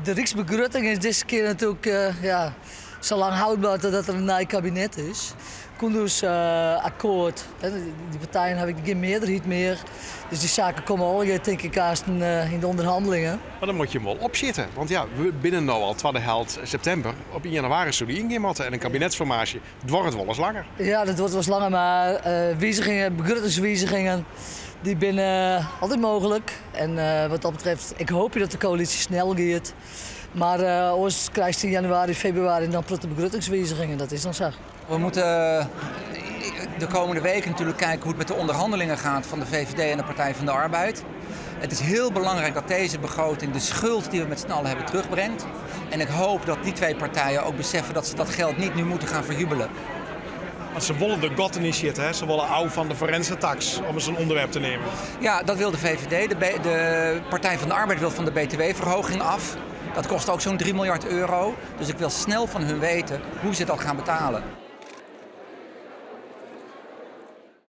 De Rijksbegroting is deze keer natuurlijk zo lang houdbaar totdat er een nieuw kabinet is. Koenders akkoord. Die partijen hebben geen meerderheid meer. Dus die zaken komen al, denk ik, haast in de onderhandelingen. Maar dan moet je hem wel opzitten. Want ja, we binnen nu al tweede helft september. Op 1 januari zullen die ingemotten. En een kabinetsformatie. Het wordt wel eens langer. Ja, dat wordt wel eens langer. Maar wijzigingen, begrotingswijzigingen, die zijn altijd mogelijk. En wat dat betreft, ik hoop dat de coalitie snel gaat. Maar ons krijgt in januari, februari dan de begrotingswijzigingen. Dat is dan zo. We moeten de komende weken natuurlijk kijken hoe het met de onderhandelingen gaat van de VVD en de Partij van de Arbeid. Het is heel belangrijk dat deze begroting de schuld die we met z'n allen hebben terugbrengt. En ik hoop dat die twee partijen ook beseffen dat ze dat geld niet nu moeten gaan verjubelen. Want ze willen de God niet zitten, ze willen ouw van de forense tax, om eens een onderwerp te nemen. Ja, dat wil de VVD. De Partij van de Arbeid wil van de BTW-verhoging af. Dat kost ook zo'n 3 miljard euro. Dus ik wil snel van hun weten hoe ze dat gaan betalen.